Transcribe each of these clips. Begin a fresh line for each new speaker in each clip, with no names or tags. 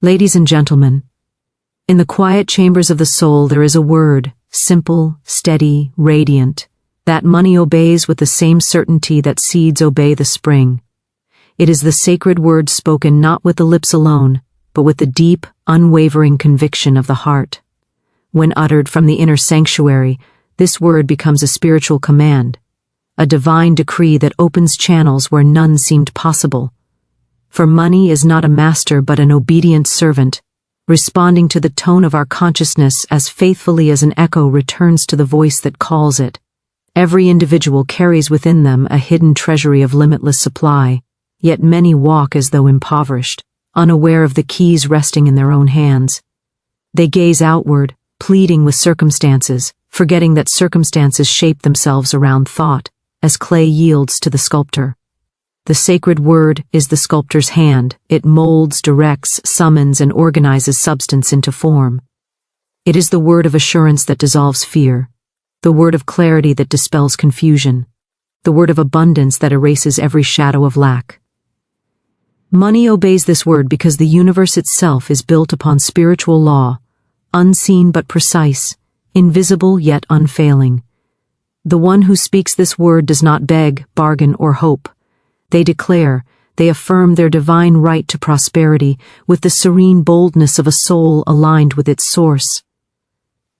Ladies and gentlemen, in the quiet chambers of the soul there is a word, simple, steady, radiant, that money obeys with the same certainty that seeds obey the spring. It is the sacred word spoken not with the lips alone, but with the deep, unwavering conviction of the heart. When uttered from the inner sanctuary, this word becomes a spiritual command, a divine decree that opens channels where none seemed possible. For money is not a master but an obedient servant, responding to the tone of our consciousness as faithfully as an echo returns to the voice that calls it. Every individual carries within them a hidden treasury of limitless supply, yet many walk as though impoverished, unaware of the keys resting in their own hands. They gaze outward, pleading with circumstances, forgetting that circumstances shape themselves around thought, as clay yields to the sculptor. The sacred word is the sculptor's hand. It molds, directs, summons, and organizes substance into form. It is the word of assurance that dissolves fear, the word of clarity that dispels confusion, the word of abundance that erases every shadow of lack. Money obeys this word because the universe itself is built upon spiritual law, unseen but precise, invisible yet unfailing. The one who speaks this word does not beg, bargain, or hope. They declare, they affirm their divine right to prosperity with the serene boldness of a soul aligned with its source.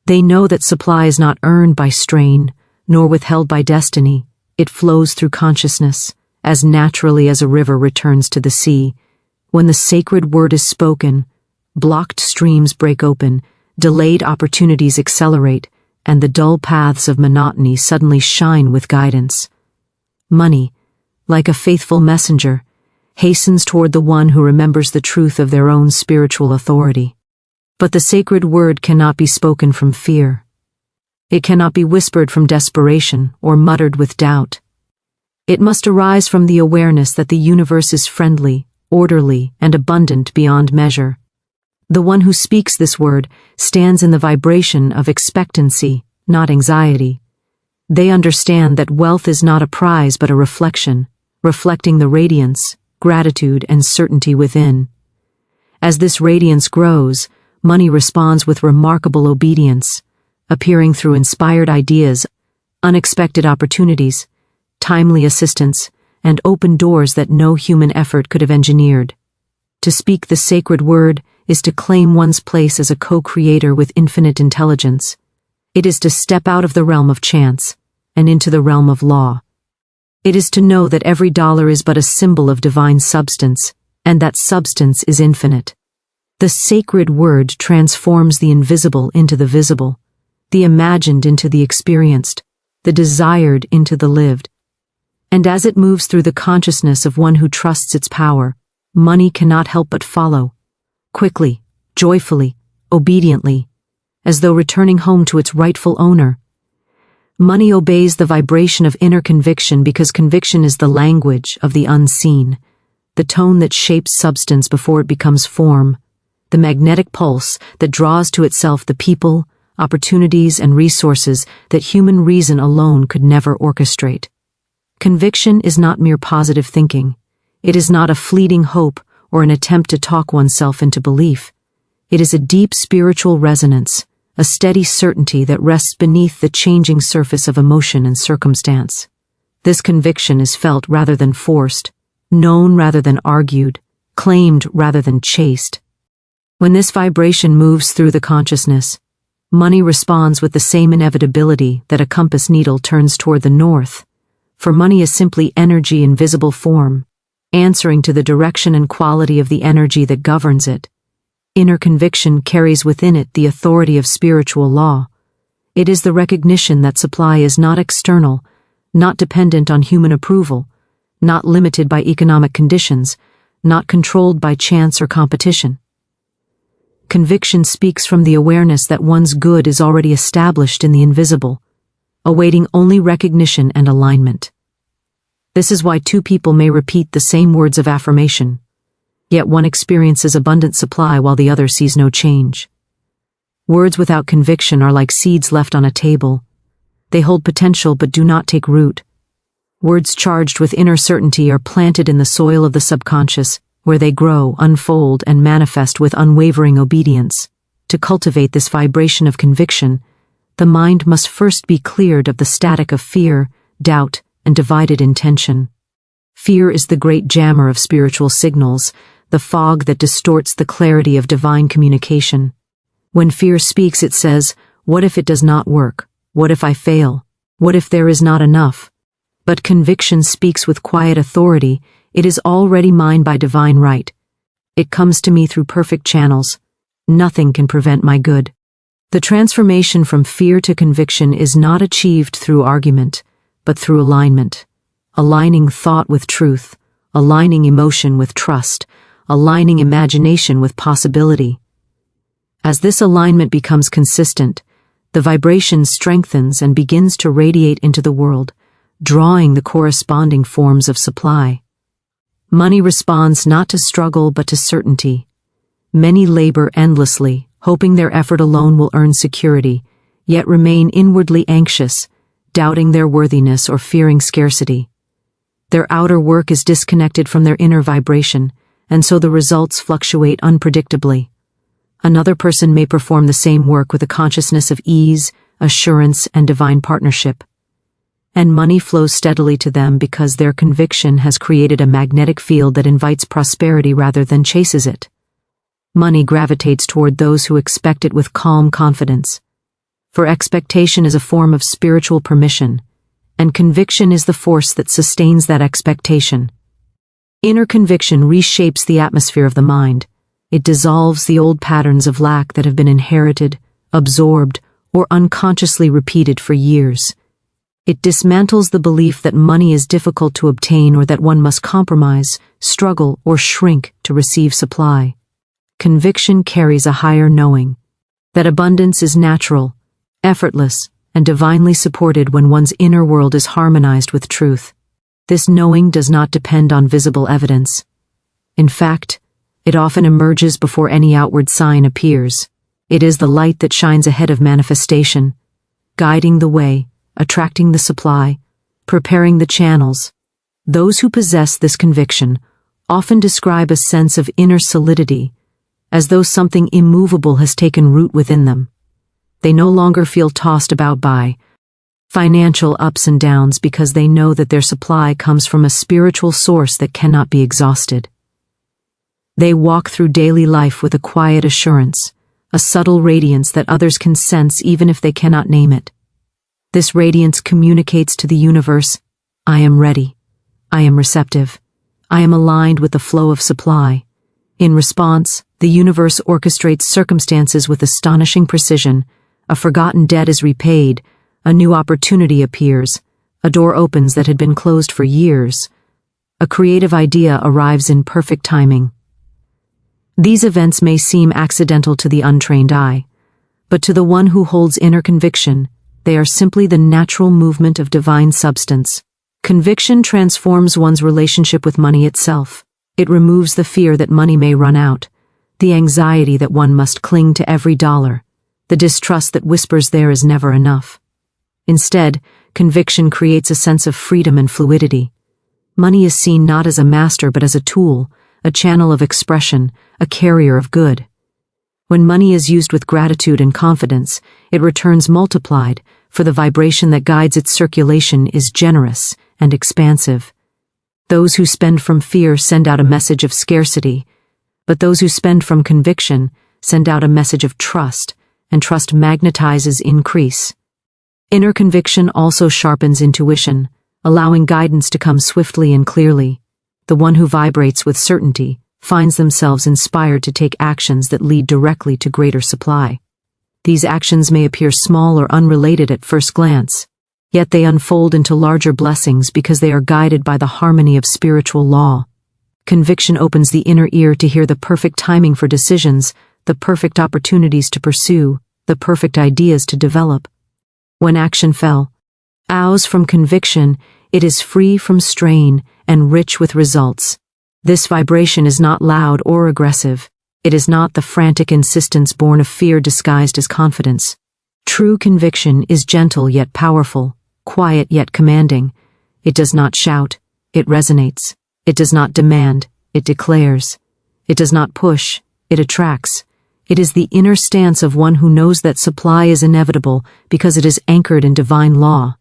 They know that supply is not earned by strain, nor withheld by destiny. It flows through consciousness, as naturally as a river returns to the sea. When the sacred word is spoken, blocked streams break open, delayed opportunities accelerate, and the dull paths of monotony suddenly shine with guidance. Money, like a faithful messenger, hastens toward the one who remembers the truth of their own spiritual authority. But the sacred word cannot be spoken from fear. It cannot be whispered from desperation or muttered with doubt. It must arise from the awareness that the universe is friendly, orderly, and abundant beyond measure. The one who speaks this word stands in the vibration of expectancy, not anxiety. They understand that wealth is not a prize but a reflection, reflecting the radiance, gratitude, and certainty within. As this radiance grows, money responds with remarkable obedience, appearing through inspired ideas, unexpected opportunities, timely assistance, and open doors that no human effort could have engineered. To speak the sacred word is to claim one's place as a co-creator with infinite intelligence. It is to step out of the realm of chance and into the realm of law. It is to know that every dollar is but a symbol of divine substance, and that substance is infinite. The sacred word transforms the invisible into the visible, the imagined into the experienced, the desired into the lived. And as it moves through the consciousness of one who trusts its power, money cannot help but follow, quickly, joyfully, obediently, as though returning home to its rightful owner. Money obeys the vibration of inner conviction because conviction is the language of the unseen, the tone that shapes substance before it becomes form, the magnetic pulse that draws to itself the people, opportunities, and resources that human reason alone could never orchestrate. Conviction is not mere positive thinking. It is not a fleeting hope or an attempt to talk oneself into belief. It is a deep spiritual resonance, a steady certainty that rests beneath the changing surface of emotion and circumstance. This conviction is felt rather than forced, known rather than argued, claimed rather than chased. When this vibration moves through the consciousness, money responds with the same inevitability that a compass needle turns toward the north, for money is simply energy in visible form, answering to the direction and quality of the energy that governs it. Inner conviction carries within it the authority of spiritual law. It is the recognition that supply is not external, not dependent on human approval, not limited by economic conditions, not controlled by chance or competition. Conviction speaks from the awareness that one's good is already established in the invisible, awaiting only recognition and alignment. This is why two people may repeat the same words of affirmation, yet one experiences abundant supply while the other sees no change. Words without conviction are like seeds left on a table. They hold potential but do not take root. Words charged with inner certainty are planted in the soil of the subconscious, where they grow, unfold, and manifest with unwavering obedience. To cultivate this vibration of conviction, the mind must first be cleared of the static of fear, doubt, and divided intention. Fear is the great jammer of spiritual signals, the fog that distorts the clarity of divine communication. When fear speaks, it says, "What if it does not work? What if I fail? What if there is not enough?" But conviction speaks with quiet authority. It is already mine by divine right. It comes to me through perfect channels. Nothing can prevent my good. The transformation from fear to conviction is not achieved through argument, but through alignment. Aligning thought with truth, aligning emotion with trust, aligning imagination with possibility. As this alignment becomes consistent, the vibration strengthens and begins to radiate into the world, drawing the corresponding forms of supply. Money responds not to struggle but to certainty. Many labor endlessly, hoping their effort alone will earn security, yet remain inwardly anxious, doubting their worthiness or fearing scarcity. Their outer work is disconnected from their inner vibration, and so the results fluctuate unpredictably. Another person may perform the same work with a consciousness of ease, assurance, and divine partnership. And money flows steadily to them because their conviction has created a magnetic field that invites prosperity rather than chases it. Money gravitates toward those who expect it with calm confidence. For expectation is a form of spiritual permission, and conviction is the force that sustains that expectation. Inner conviction reshapes the atmosphere of the mind. It dissolves the old patterns of lack that have been inherited, absorbed, or unconsciously repeated for years. It dismantles the belief that money is difficult to obtain or that one must compromise, struggle, or shrink to receive supply. Conviction carries a higher knowing that abundance is natural, effortless, and divinely supported when one's inner world is harmonized with truth. This knowing does not depend on visible evidence. In fact, it often emerges before any outward sign appears. It is the light that shines ahead of manifestation, guiding the way, attracting the supply, preparing the channels. Those who possess this conviction often describe a sense of inner solidity, as though something immovable has taken root within them. They no longer feel tossed about by financial ups and downs because they know that their supply comes from a spiritual source that cannot be exhausted. They walk through daily life with a quiet assurance, a subtle radiance that others can sense even if they cannot name it. This radiance communicates to the universe, "I am ready. I am receptive. I am aligned with the flow of supply." In response, the universe orchestrates circumstances with astonishing precision. A forgotten debt is repaid, a new opportunity appears, a door opens that had been closed for years, a creative idea arrives in perfect timing. These events may seem accidental to the untrained eye, but to the one who holds inner conviction, they are simply the natural movement of divine substance. Conviction transforms one's relationship with money itself. It removes the fear that money may run out, the anxiety that one must cling to every dollar, the distrust that whispers there is never enough. Instead, conviction creates a sense of freedom and fluidity. Money is seen not as a master but as a tool, a channel of expression, a carrier of good. When money is used with gratitude and confidence, it returns multiplied, for the vibration that guides its circulation is generous and expansive. Those who spend from fear send out a message of scarcity, but those who spend from conviction send out a message of trust, and trust magnetizes increase. Inner conviction also sharpens intuition, allowing guidance to come swiftly and clearly. The one who vibrates with certainty finds themselves inspired to take actions that lead directly to greater supply. These actions may appear small or unrelated at first glance, yet they unfold into larger blessings because they are guided by the harmony of spiritual law. Conviction opens the inner ear to hear the perfect timing for decisions, the perfect opportunities to pursue, the perfect ideas to develop. When action flows from conviction, it is free from strain and rich with results. This vibration is not loud or aggressive. It is not the frantic insistence born of fear disguised as confidence. True conviction is gentle yet powerful, quiet yet commanding. It does not shout, it resonates. It does not demand, it declares. It does not push, it attracts. It is the inner stance of one who knows that supply is inevitable because it is anchored in divine law.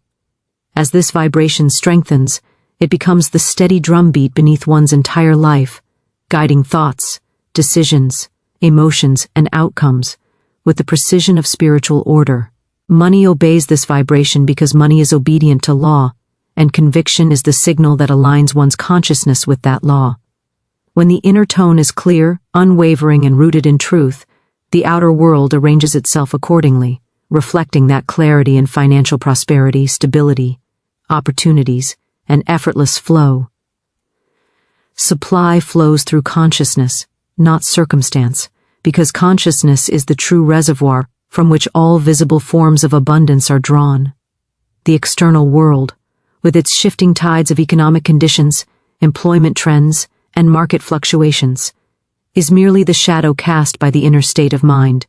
As this vibration strengthens, it becomes the steady drumbeat beneath one's entire life, guiding thoughts, decisions, emotions, and outcomes with the precision of spiritual order. Money obeys this vibration because money is obedient to law, and conviction is the signal that aligns one's consciousness with that law. When the inner tone is clear, unwavering, and rooted in truth, the outer world arranges itself accordingly, reflecting that clarity in financial prosperity, stability, opportunities, and effortless flow. Supply flows through consciousness, not circumstance, because consciousness is the true reservoir from which all visible forms of abundance are drawn. The external world, with its shifting tides of economic conditions, employment trends, and market fluctuations, is merely the shadow cast by the inner state of mind.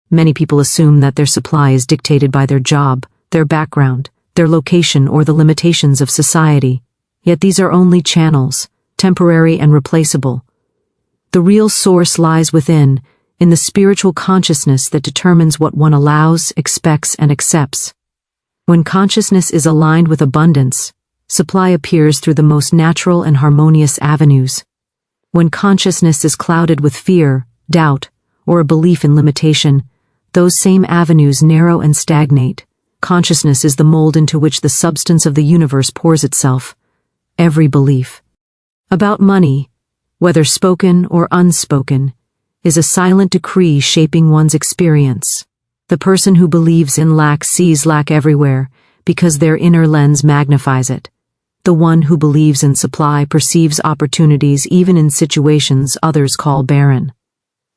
Many people assume that their supply is dictated by their job, their background, their location, or the limitations of society. Yet these are only channels, temporary and replaceable. The real source lies within, in the spiritual consciousness that determines what one allows, expects, and accepts. When consciousness is aligned with abundance, supply appears through the most natural and harmonious avenues. When consciousness is clouded with fear, doubt, or a belief in limitation, those same avenues narrow and stagnate. Consciousness is the mold into which the substance of the universe pours itself. Every belief about money, whether spoken or unspoken, is a silent decree shaping one's experience. The person who believes in lack sees lack everywhere because their inner lens magnifies it. The one who believes in supply perceives opportunities even in situations others call barren.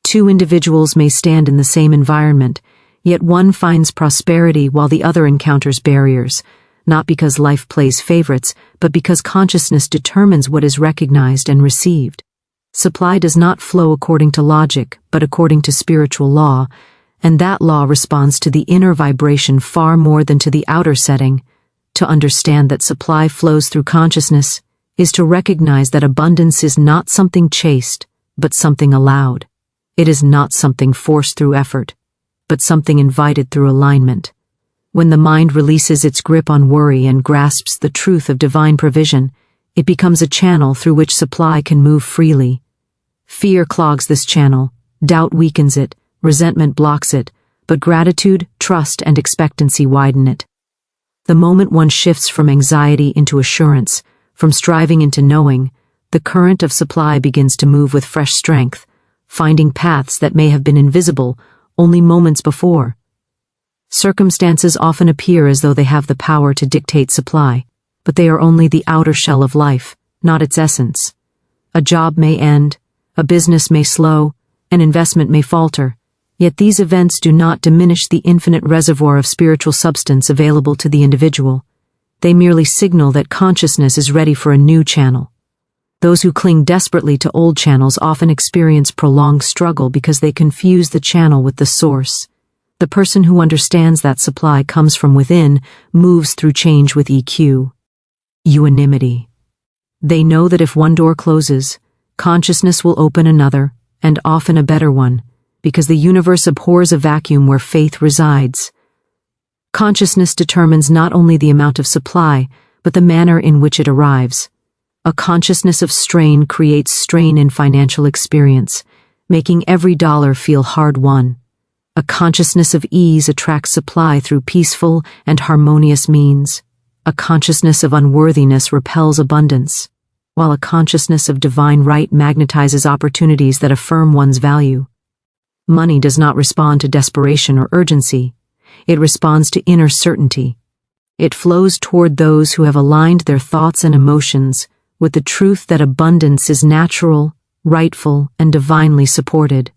Two individuals may stand in the same environment, yet one finds prosperity while the other encounters barriers, not because life plays favorites, but because consciousness determines what is recognized and received. Supply does not flow according to logic, but according to spiritual law, and that law responds to the inner vibration far more than to the outer setting. To understand that supply flows through consciousness is to recognize that abundance is not something chased, but something allowed. It is not something forced through effort, but something invited through alignment. When the mind releases its grip on worry and grasps the truth of divine provision, it becomes a channel through which supply can move freely. Fear clogs this channel, doubt weakens it, resentment blocks it, but gratitude, trust, and expectancy widen it. The moment one shifts from anxiety into assurance, from striving into knowing, the current of supply begins to move with fresh strength, finding paths that may have been invisible only moments before. Circumstances often appear as though they have the power to dictate supply, but they are only the outer shell of life, not its essence. A job may end, a business may slow, an investment may falter, yet these events do not diminish the infinite reservoir of spiritual substance available to the individual. They merely signal that consciousness is ready for a new channel. Those who cling desperately to old channels often experience prolonged struggle because they confuse the channel with the source. The person who understands that supply comes from within moves through change with EQ. Unanimity. They know that if one door closes, consciousness will open another, and often a better one, because the universe abhors a vacuum where faith resides. Consciousness determines not only the amount of supply, but the manner in which it arrives. A consciousness of strain creates strain in financial experience, making every dollar feel hard-won. A consciousness of ease attracts supply through peaceful and harmonious means. A consciousness of unworthiness repels abundance, while a consciousness of divine right magnetizes opportunities that affirm one's value. Money does not respond to desperation or urgency. It responds to inner certainty. It flows toward those who have aligned their thoughts and emotions with the truth that abundance is natural, rightful, and divinely supported.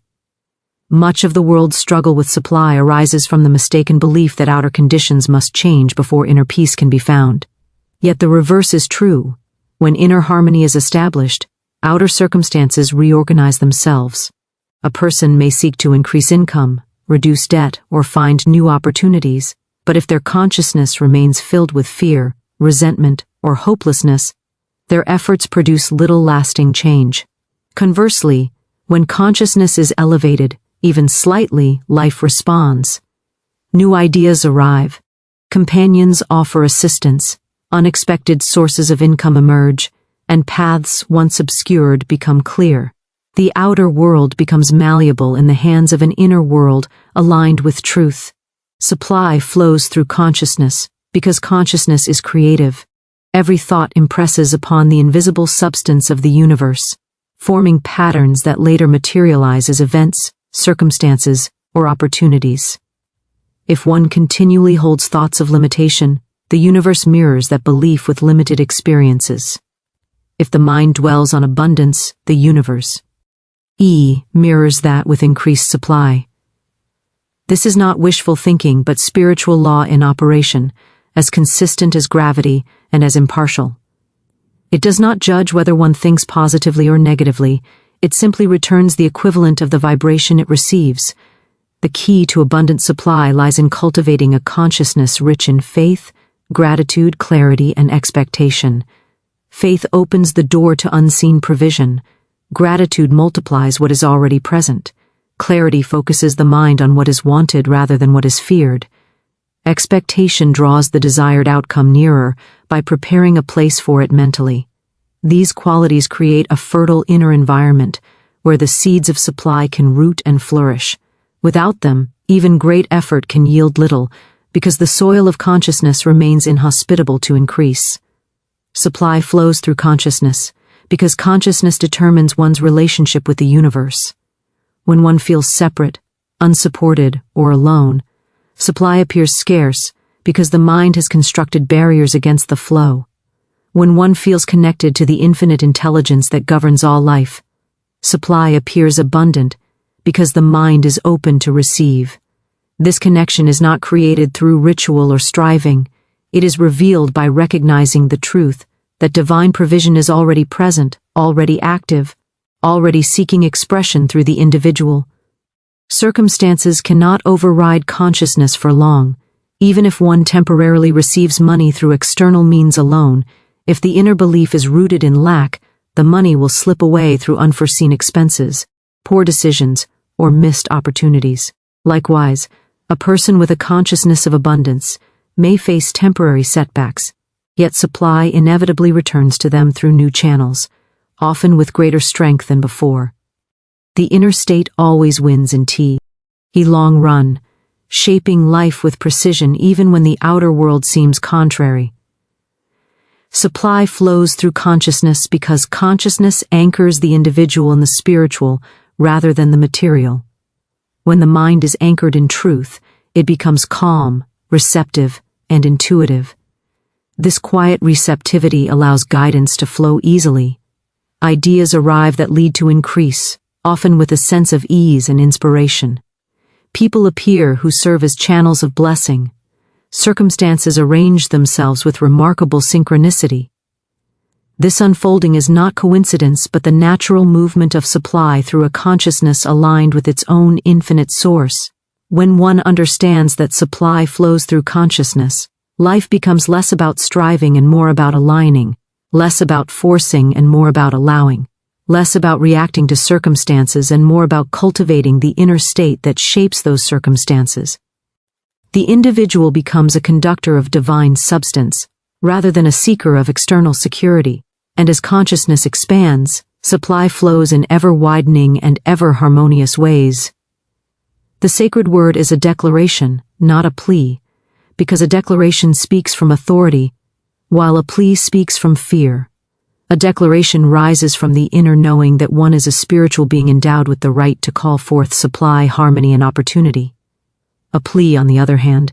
Much of the world's struggle with supply arises from the mistaken belief that outer conditions must change before inner peace can be found. Yet the reverse is true. When inner harmony is established, outer circumstances reorganize themselves. A person may seek to increase income, reduce debt, or find new opportunities, but if their consciousness remains filled with fear, resentment, or hopelessness, their efforts produce little lasting change. Conversely, when consciousness is elevated, even slightly, life responds. New ideas arrive. Companions offer assistance. Unexpected sources of income emerge, and paths once obscured become clear. The outer world becomes malleable in the hands of an inner world aligned with truth. Supply flows through consciousness, because consciousness is creative. Every thought impresses upon the invisible substance of the universe, forming patterns that later materialize as events, circumstances, or opportunities. If one continually holds thoughts of limitation, the universe mirrors that belief with limited experiences. If the mind dwells on abundance, the universe mirrors that with increased supply. This is not wishful thinking but spiritual law in operation, as consistent as gravity and as impartial. It does not judge whether one thinks positively or negatively, it simply returns the equivalent of the vibration it receives. The key to abundant supply lies in cultivating a consciousness rich in faith, gratitude, clarity, and expectation. Faith opens the door to unseen provision. Gratitude multiplies what is already present. Clarity focuses the mind on what is wanted rather than what is feared. Expectation draws the desired outcome nearer by preparing a place for it mentally. These qualities create a fertile inner environment where the seeds of supply can root and flourish. Without them, even great effort can yield little, because the soil of consciousness remains inhospitable to increase. Supply flows through consciousness, because consciousness determines one's relationship with the universe. When one feels separate, unsupported, or alone, supply appears scarce, because the mind has constructed barriers against the flow. When one feels connected to the infinite intelligence that governs all life, supply appears abundant, because the mind is open to receive. This connection is not created through ritual or striving. It is revealed by recognizing the truth that divine provision is already present, already active, already seeking expression through the individual. Circumstances cannot override consciousness for long. Even if one temporarily receives money through external means alone, if the inner belief is rooted in lack, the money will slip away through unforeseen expenses, poor decisions, or missed opportunities. Likewise, a person with a consciousness of abundance may face temporary setbacks, yet supply inevitably returns to them through new channels, often with greater strength than before. The inner state always wins in long run, shaping life with precision even when the outer world seems contrary. Supply flows through consciousness because consciousness anchors the individual in the spiritual rather than the material. When the mind is anchored in truth, it becomes calm, receptive, and intuitive. This quiet receptivity allows guidance to flow easily. Ideas arrive that lead to increase, often with a sense of ease and inspiration. People appear who serve as channels of blessing. Circumstances arrange themselves with remarkable synchronicity. This unfolding is not coincidence but the natural movement of supply through a consciousness aligned with its own infinite source. When one understands that supply flows through consciousness, life becomes less about striving and more about aligning, less about forcing and more about allowing, less about reacting to circumstances and more about cultivating the inner state that shapes those circumstances. The individual becomes a conductor of divine substance, rather than a seeker of external security, and as consciousness expands, supply flows in ever-widening and ever-harmonious ways. The sacred word is a declaration, not a plea, because a declaration speaks from authority, while a plea speaks from fear. A declaration rises from the inner knowing that one is a spiritual being endowed with the right to call forth supply, harmony, and opportunity. A plea, on the other hand,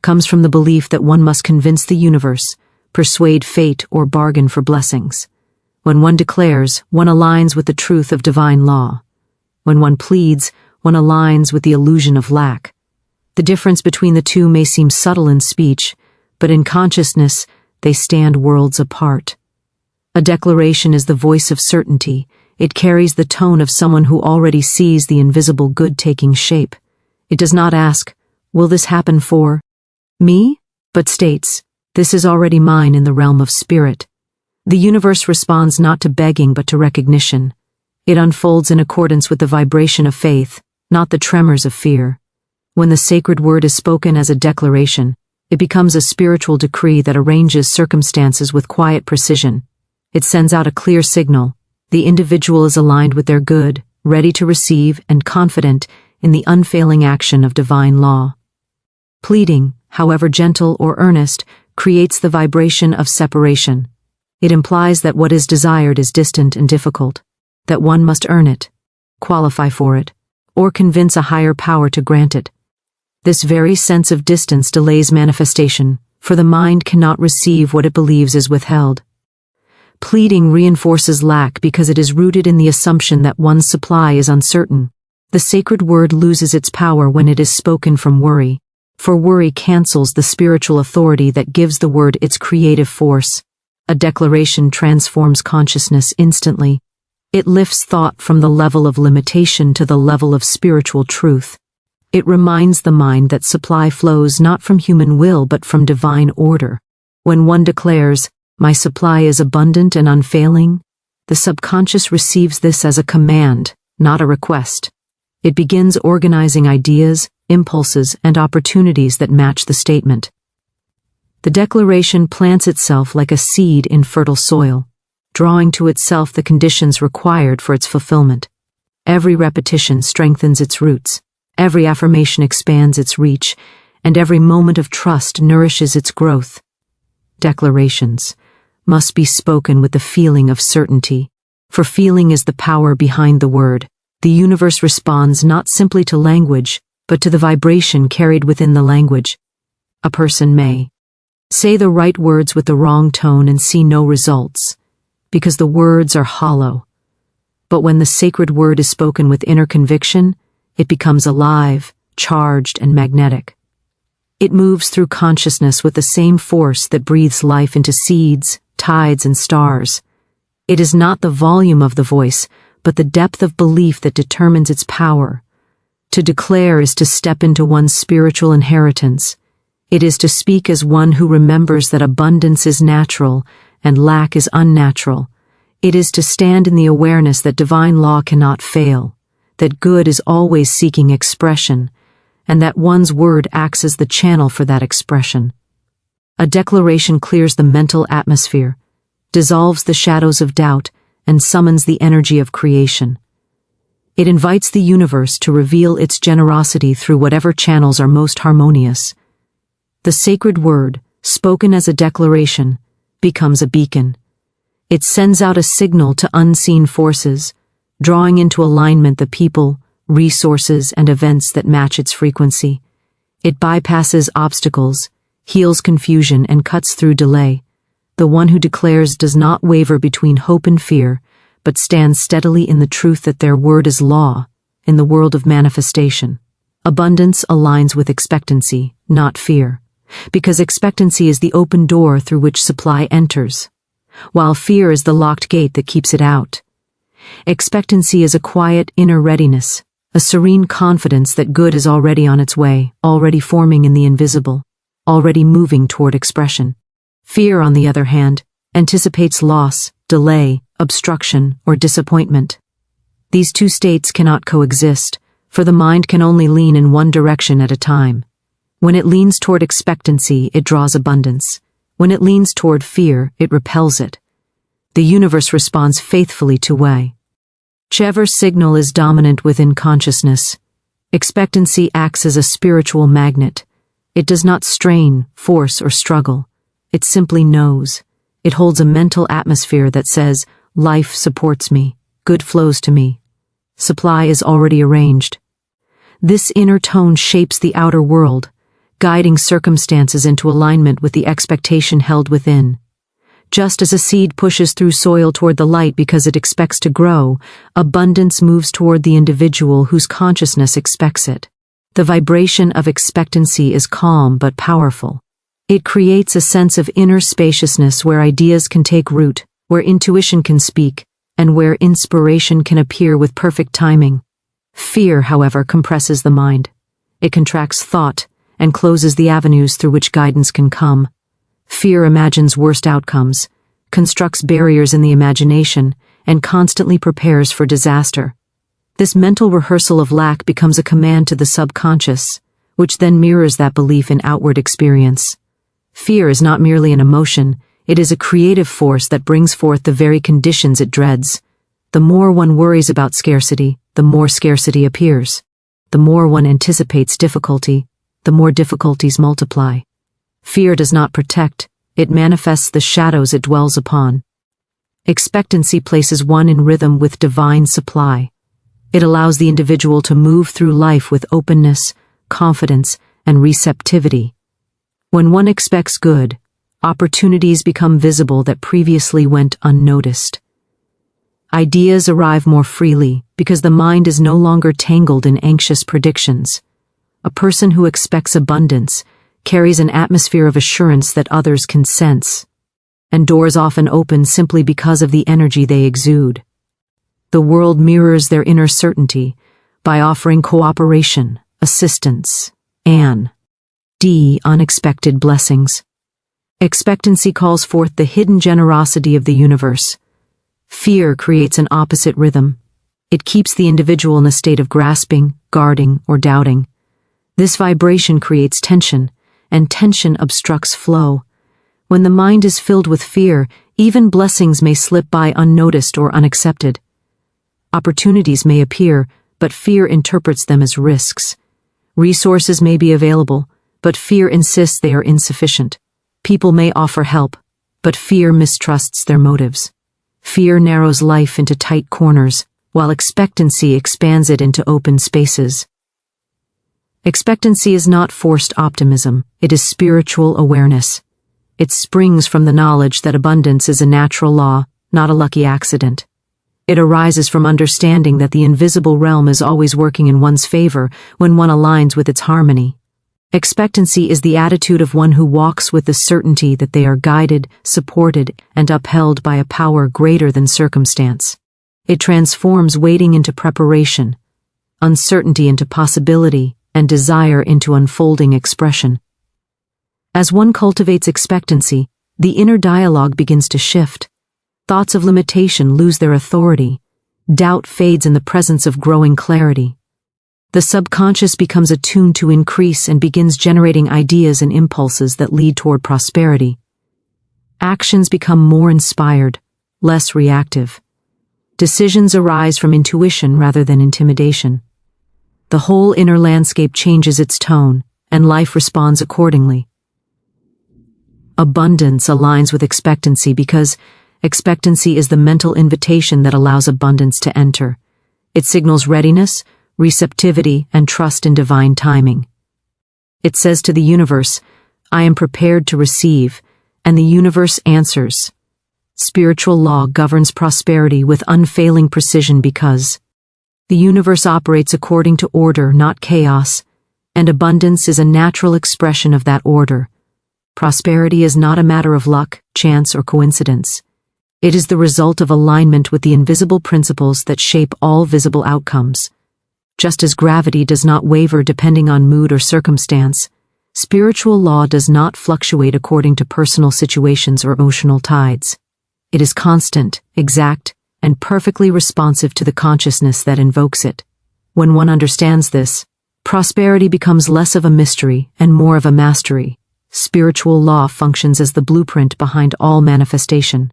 comes from the belief that one must convince the universe, persuade fate, or bargain for blessings. When one declares, one aligns with the truth of divine law. When one pleads, one aligns with the illusion of lack. The difference between the two may seem subtle in speech, but in consciousness, they stand worlds apart. A declaration is the voice of certainty. It carries the tone of someone who already sees the invisible good taking shape. It does not ask, "Will this happen for me?" but states, "This is already mine in the realm of spirit." The universe responds not to begging but to recognition. It unfolds in accordance with the vibration of faith, not the tremors of fear. When the sacred word is spoken as a declaration, it becomes a spiritual decree that arranges circumstances with quiet precision. It sends out a clear signal. The individual is aligned with their good, ready to receive, and confident in the unfailing action of divine law. Pleading, however gentle or earnest, creates the vibration of separation. It implies that what is desired is distant and difficult, that one must earn it, qualify for it, or convince a higher power to grant it. This very sense of distance delays manifestation, for the mind cannot receive what it believes is withheld. Pleading reinforces lack because it is rooted in the assumption that one's supply is uncertain. The sacred word loses its power when it is spoken from worry, for worry cancels the spiritual authority that gives the word its creative force. A declaration transforms consciousness instantly. It lifts thought from the level of limitation to the level of spiritual truth. It reminds the mind that supply flows not from human will but from divine order. When one declares, "My supply is abundant and unfailing," the subconscious receives this as a command, not a request. It begins organizing ideas, impulses, and opportunities that match the statement. The declaration plants itself like a seed in fertile soil, drawing to itself the conditions required for its fulfillment. Every repetition strengthens its roots, every affirmation expands its reach, and every moment of trust nourishes its growth. Declarations must be spoken with the feeling of certainty, for feeling is the power behind the word. The universe responds not simply to language, but to the vibration carried within the language. A person may say the right words with the wrong tone and see no results, because the words are hollow. But when the sacred word is spoken with inner conviction, it becomes alive, charged, and magnetic. It moves through consciousness with the same force that breathes life into seeds, tides, and stars. It is not the volume of the voice, but the depth of belief that determines its power. To declare is to step into one's spiritual inheritance. It is to speak as one who remembers that abundance is natural and lack is unnatural. It is to stand in the awareness that divine law cannot fail, that good is always seeking expression, and that one's word acts as the channel for that expression. A declaration clears the mental atmosphere, dissolves the shadows of doubt, and summons the energy of creation. It invites the universe to reveal its generosity through whatever channels are most harmonious. The sacred word, spoken as a declaration, becomes a beacon. It sends out a signal to unseen forces, drawing into alignment the people, resources, and events that match its frequency. It bypasses obstacles, heals confusion, and cuts through delay. The one who declares does not waver between hope and fear, but stands steadily in the truth that their word is law, in the world of manifestation. Abundance aligns with expectancy, not fear, because expectancy is the open door through which supply enters, while fear is the locked gate that keeps it out. Expectancy is a quiet inner readiness, a serene confidence that good is already on its way, already forming in the invisible, already moving toward expression. Fear, on the other hand, anticipates loss, delay, obstruction, or disappointment. These two states cannot coexist, for the mind can only lean in one direction at a time. When it leans toward expectancy, it draws abundance. When it leans toward fear, it repels it. The universe responds faithfully to whichever signal is dominant within consciousness. Expectancy acts as a spiritual magnet. It does not strain, force, or struggle. It simply knows. It holds a mental atmosphere that says, life supports me, good flows to me. Supply is already arranged. This inner tone shapes the outer world, guiding circumstances into alignment with the expectation held within. Just as a seed pushes through soil toward the light because it expects to grow, abundance moves toward the individual whose consciousness expects it. The vibration of expectancy is calm but powerful. It creates a sense of inner spaciousness where ideas can take root, where intuition can speak, and where inspiration can appear with perfect timing. Fear, however, compresses the mind. It contracts thought and closes the avenues through which guidance can come. Fear imagines worst outcomes, constructs barriers in the imagination, and constantly prepares for disaster. This mental rehearsal of lack becomes a command to the subconscious, which then mirrors that belief in outward experience. Fear is not merely an emotion, it is a creative force that brings forth the very conditions it dreads. The more one worries about scarcity, the more scarcity appears. The more one anticipates difficulty, the more difficulties multiply. Fear does not protect, it manifests the shadows it dwells upon. Expectancy places one in rhythm with divine supply. It allows the individual to move through life with openness, confidence, and receptivity. When one expects good, opportunities become visible that previously went unnoticed. Ideas arrive more freely because the mind is no longer tangled in anxious predictions. A person who expects abundance carries an atmosphere of assurance that others can sense, and doors often open simply because of the energy they exude. The world mirrors their inner certainty by offering cooperation, assistance, and unexpected blessings. Expectancy calls forth the hidden generosity of the universe. Fear creates an opposite rhythm. It keeps the individual in a state of grasping, guarding, or doubting. This vibration creates tension, and tension obstructs flow. When the mind is filled with fear, even blessings may slip by unnoticed or unaccepted. Opportunities may appear, but fear interprets them as risks. Resources may be available, but fear insists they are insufficient. People may offer help, but fear mistrusts their motives. Fear narrows life into tight corners, while expectancy expands it into open spaces. Expectancy is not forced optimism, it is spiritual awareness. It springs from the knowledge that abundance is a natural law, not a lucky accident. It arises from understanding that the invisible realm is always working in one's favor when one aligns with its harmony. Expectancy is the attitude of one who walks with the certainty that they are guided, supported, and upheld by a power greater than circumstance. It transforms waiting into preparation, uncertainty into possibility, and desire into unfolding expression. As one cultivates expectancy, the inner dialogue begins to shift. Thoughts of limitation lose their authority. Doubt fades in the presence of growing clarity. The subconscious becomes attuned to increase and begins generating ideas and impulses that lead toward prosperity. Actions become more inspired, less reactive. Decisions arise from intuition rather than intimidation. The whole inner landscape changes its tone, and life responds accordingly. Abundance aligns with expectancy because expectancy is the mental invitation that allows abundance to enter. It signals readiness, receptivity, and trust in divine timing. It says to the universe, "I am prepared to receive," and the universe answers. Spiritual law governs prosperity with unfailing precision because the universe operates according to order, not chaos, and abundance is a natural expression of that order. Prosperity is not a matter of luck, chance, or coincidence. It is the result of alignment with the invisible principles that shape all visible outcomes. Just as gravity does not waver depending on mood or circumstance, spiritual law does not fluctuate according to personal situations or emotional tides. It is constant, exact, and perfectly responsive to the consciousness that invokes it. When one understands this, prosperity becomes less of a mystery and more of a mastery. Spiritual law functions as the blueprint behind all manifestation.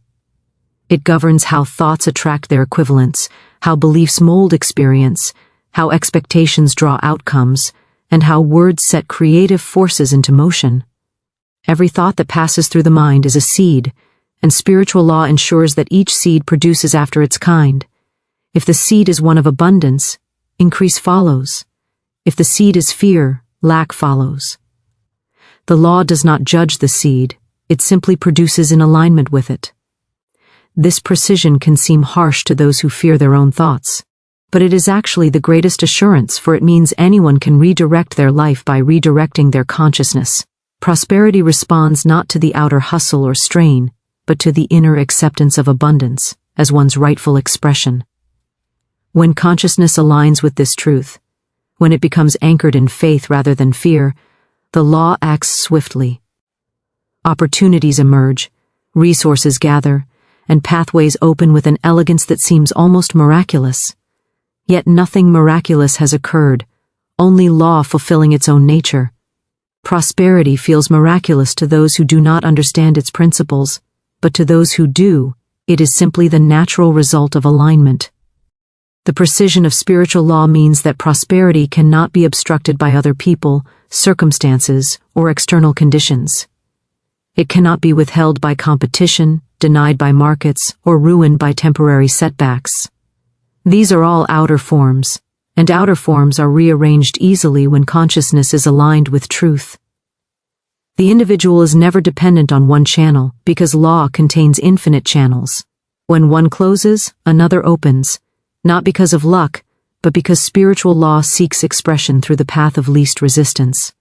It governs how thoughts attract their equivalents, how beliefs mold experience, how expectations draw outcomes, and how words set creative forces into motion. Every thought that passes through the mind is a seed, and spiritual law ensures that each seed produces after its kind. If the seed is one of abundance, increase follows. If the seed is fear, lack follows. The law does not judge the seed, it simply produces in alignment with it. This precision can seem harsh to those who fear their own thoughts. But it is actually the greatest assurance, for it means anyone can redirect their life by redirecting their consciousness. Prosperity responds not to the outer hustle or strain, but to the inner acceptance of abundance as one's rightful expression. When consciousness aligns with this truth, when it becomes anchored in faith rather than fear, the law acts swiftly. Opportunities emerge, resources gather, and pathways open with an elegance that seems almost miraculous. Yet nothing miraculous has occurred, only law fulfilling its own nature. Prosperity feels miraculous to those who do not understand its principles, but to those who do, it is simply the natural result of alignment. The precision of spiritual law means that prosperity cannot be obstructed by other people, circumstances, or external conditions. It cannot be withheld by competition, denied by markets, or ruined by temporary setbacks. These are all outer forms, and outer forms are rearranged easily when consciousness is aligned with truth. The individual is never dependent on one channel because law contains infinite channels. When one closes, another opens, not because of luck, but because spiritual law seeks expression through the path of least resistance.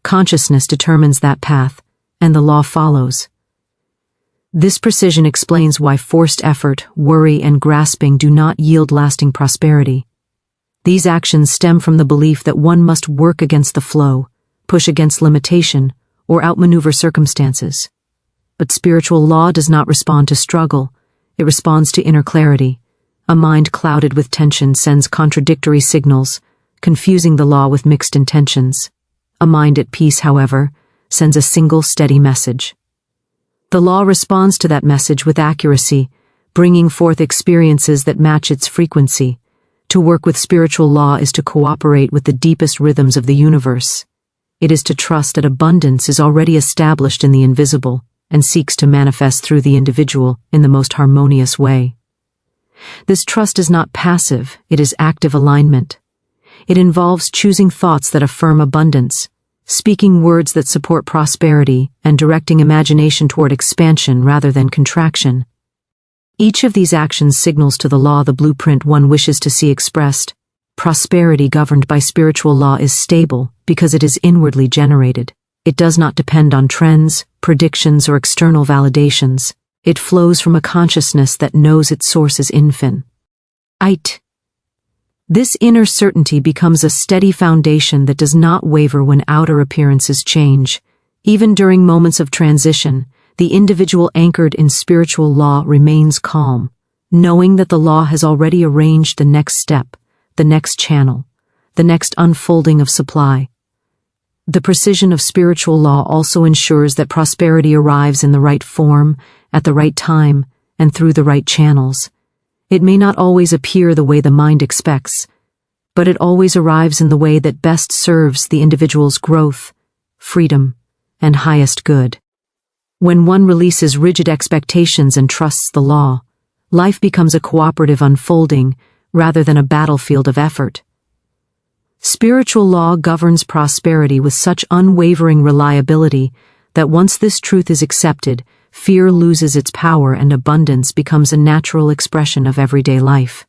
Consciousness determines that path, and the law follows. This precision explains why forced effort, worry, and grasping do not yield lasting prosperity. These actions stem from the belief that one must work against the flow, push against limitation, or outmaneuver circumstances. But spiritual law does not respond to struggle, it responds to inner clarity. A mind clouded with tension sends contradictory signals, confusing the law with mixed intentions. A mind at peace, however, sends a single steady message. The law responds to that message with accuracy, bringing forth experiences that match its frequency. To work with spiritual law is to cooperate with the deepest rhythms of the universe. It is to trust that abundance is already established in the invisible and seeks to manifest through the individual in the most harmonious way. This trust is not passive, it is active alignment. It involves choosing thoughts that affirm abundance, speaking words that support prosperity, and directing imagination toward expansion rather than contraction. Each of these actions signals to the law the blueprint one wishes to see expressed. Prosperity governed by spiritual law is stable because it is inwardly generated. It does not depend on trends, predictions, or external validations. It flows from a consciousness that knows its source is infinite. This inner certainty becomes a steady foundation that does not waver when outer appearances change. Even during moments of transition, the individual anchored in spiritual law remains calm, knowing that the law has already arranged the next step, the next channel, the next unfolding of supply. The precision of spiritual law also ensures that prosperity arrives in the right form, at the right time, and through the right channels. It may not always appear the way the mind expects, but it always arrives in the way that best serves the individual's growth, freedom, and highest good. When one releases rigid expectations and trusts the law, life becomes a cooperative unfolding rather than a battlefield of effort. Spiritual law governs prosperity with such unwavering reliability that once this truth is accepted, fear loses its power and abundance becomes a natural expression of everyday life.